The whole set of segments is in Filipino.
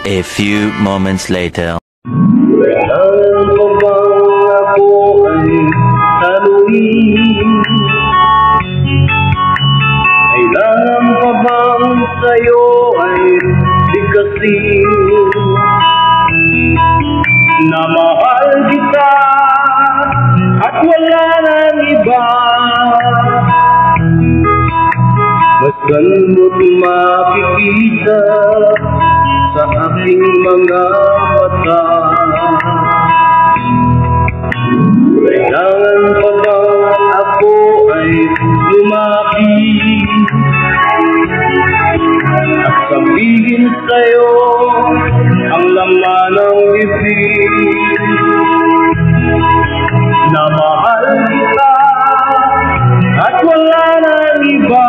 A few moments later. Kailangan pa bang ako ay tanungin? Kailangan pa bang sa'yo ay bigkasin? Na mahal kita at wala nang iba. Masan mo't makikita sa aking mga mata. Kailangan pa bang ako ay lumaki at sabihin sa'yo ang laman ng bibig na mahal kita at wala nang iba.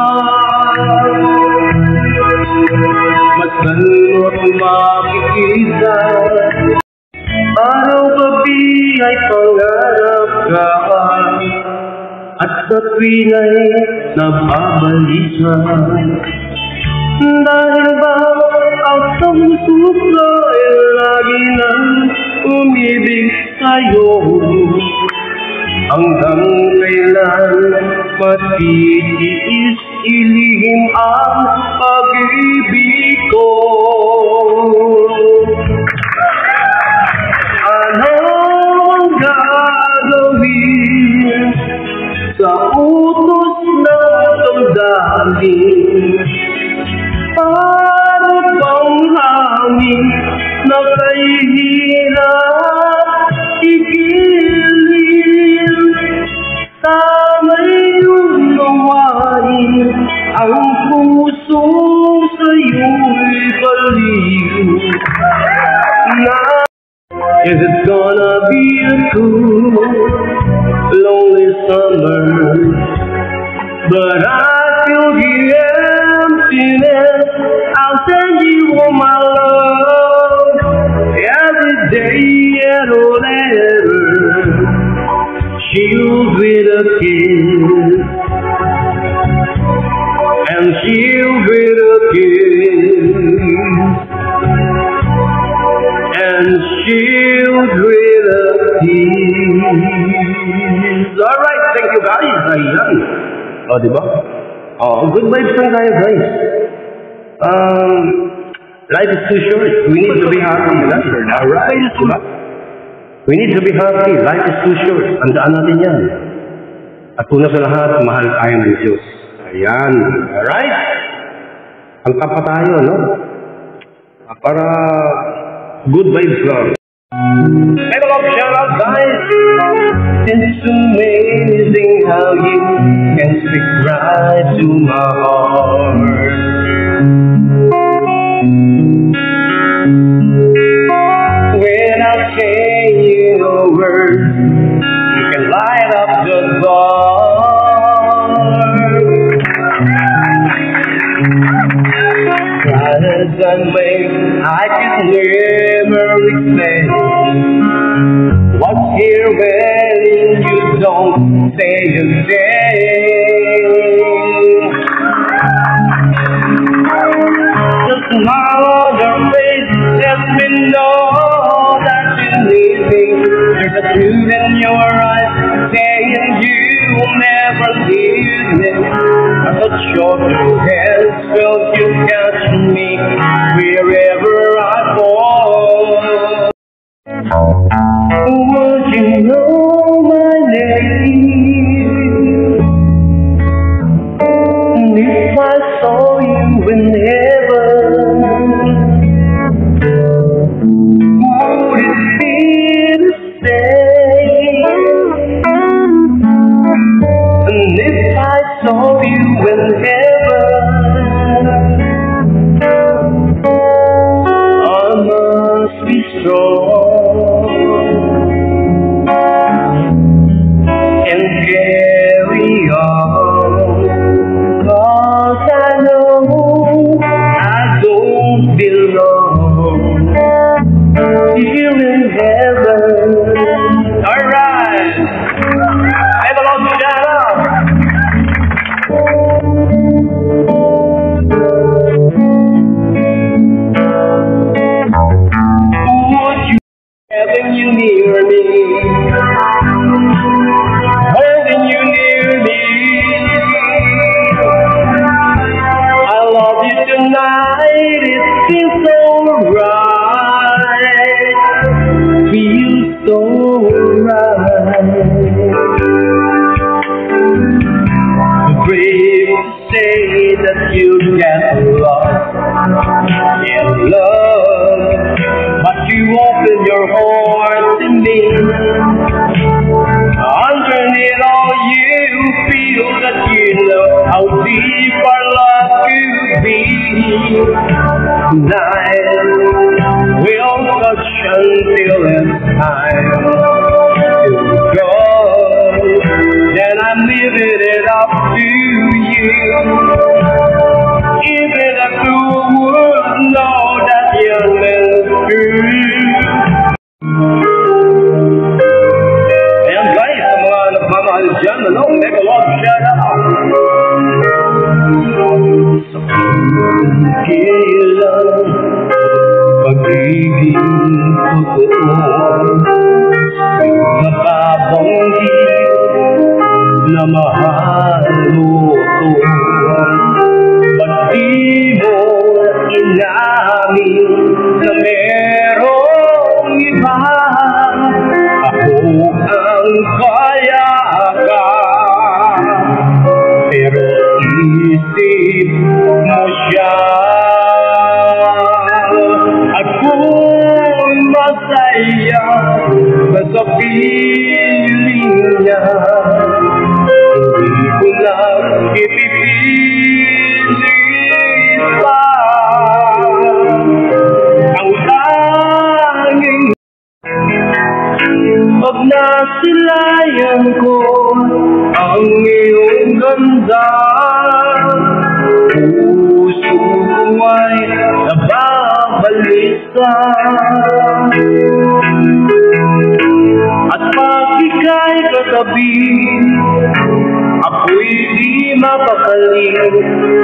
Masan mo't makikita, araw-gabi ay pangarap ka at sa tuwina'y nababalisa. Dahil ba ang puso ay lagi nang umibig sa'yo? Hanggang kailan matitiis ilihim ang pag-ibig ko? Ano ang gagawin sa utos ng damdamin? Para bang hangin na kahihirap igilin? Sa iyong gawain ang puso sa'yo'y baliw na. Is it gonna be a cool, lonely summer? But I feel the emptiness. I'll send you all my love every day and a letter, sealed with a kiss, and sealed with a kiss, and sealed with a kiss. Alright, thank you guys. Ayan. O, diba? O, good vibes lang tayo guys. Life is too short. We need to be happy. Alright, diba? We need to be happy. Life is too short. Tandaan natin yan. At una sa lahat, mahal tayo ng Diyos. Ayan. Alright? Angka pa tayo, no? Para good vibes lang. Hey, love, shout out, guys. It's amazing how you can speak right to my heart. When I say your words, you can light up the dark. Trials and ways I could never explain. What's here when you don't say a thing? The smile on your face lets me know that you need me. There's a truth in your eyes saying you will never leave me. I touch your blue hands, felt you catch me wherever I fall. Would you know my name? And if I saw you in heaven, would it be the same? And if I saw you in heaven, I must be strong and carry on, 'cause I know I don't belong here in heaven. you near me, holding you near me. I love you tonight, it seems so right, feels so right. Brave to say that you get lost in love, but you open your heart to me. Underneath all you feel that you know how deep our love could be. Tonight we'll touch until it's time to go. Then I'm leaving it up to you. Even if the world know that you're meant to. Ayan guys, sa mga nagmamahal dyan, ano? Mega love shout out. Sa kailan pag-ibig totoo, napabanggit na mahal mo ito, ba't di mo inamin na merong iba? Ako ang kaya ka, pero isip mo siya. At kung masaya ka sa piling niya, hindi ko na ipipilit pa ang tanging. Pag nasilayan ko ang iyong ganda, puso ko ay nababalisa. At pag ika'y katabi, ako'y di mapakali,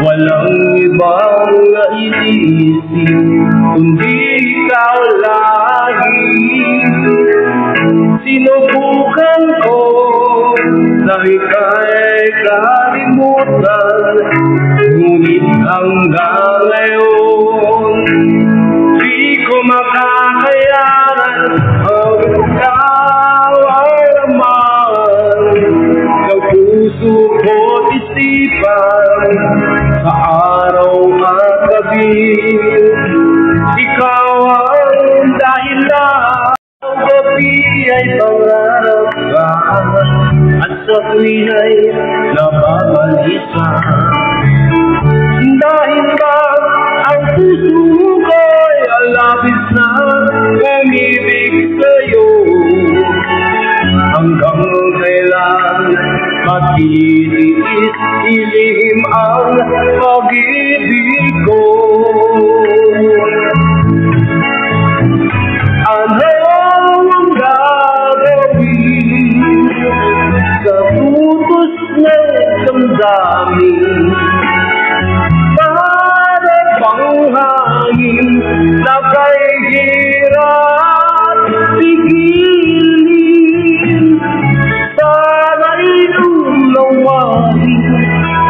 walang ibang naiisip, kundi ikaw lagi. Sinubukan ko na ika'y kalimutan, ngunit hanggang ngayon di ko makakayanan ang kawarman ng puso ko't isipan sa araw at gabi. Ikaw ang dahilan, ang gabi ay pangarap ka, at sa tuwin ay nababalisa. Dahil ba ang puso ko'y alabis na umibig sa'yo, hanggang kailan matitiis ilihim ang pag-ibig ko. Ano ang gagawin sa putos ng damdamin? Para bang hangin na kay hirap tigilin, sana'y lumawain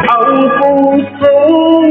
ang pusong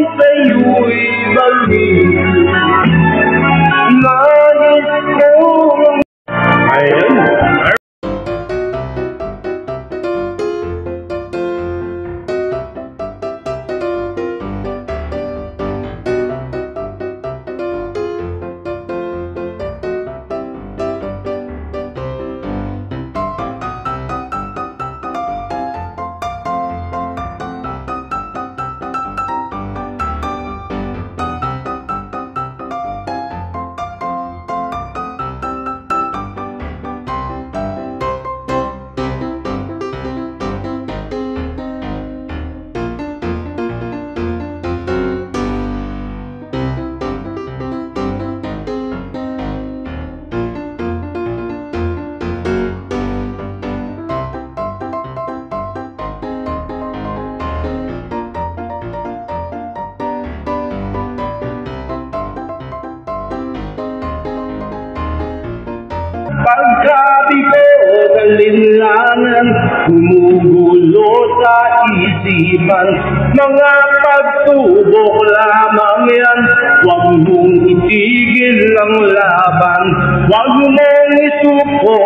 Pagkabigo ng alinlangan, gumugulo sa isipan. Mga pagsubok lamang yan, huwag mong itigil ang laban. Huwag mong isuko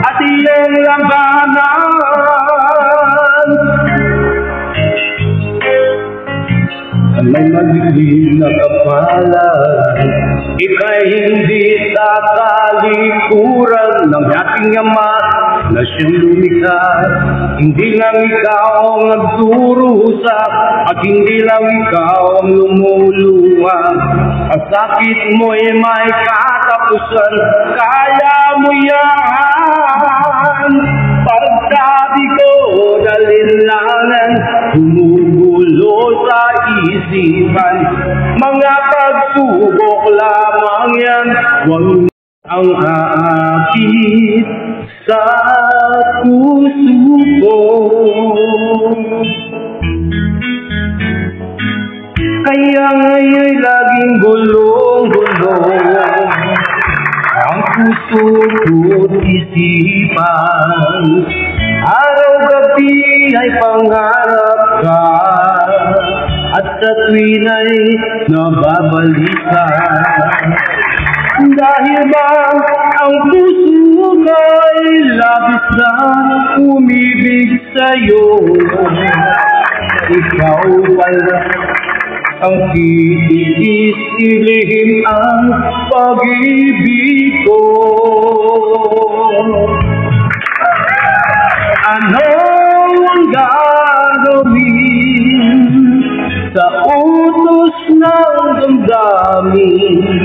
at iyong labanan. May magiging na kapalan, ika'y hindi tatalikuran ng ating Ama na siyang lumikha. Hindi lang ikaw ang nagdurusa at hindi lang ikaw ang lumuluha. Ang sakit mo'y may katapusan, kaya mo yan. Pagkabigo ng alinlangan, gumugulo sa isipan. Mga pagsubok lamang yan, huwag ang aakit sa puso ko. Kaya ngayon'y laging gulong-gulong ang puso ko't isipan. Araw-gabi ay pangarap ka, at sa tuwin ay nababalikan. Dahil ba ang puso ko'y labis na umibig sa'yo, ikaw pala ang iisilihin ang pag-ibig ko. Anong gagawin sa utos ng damdamin?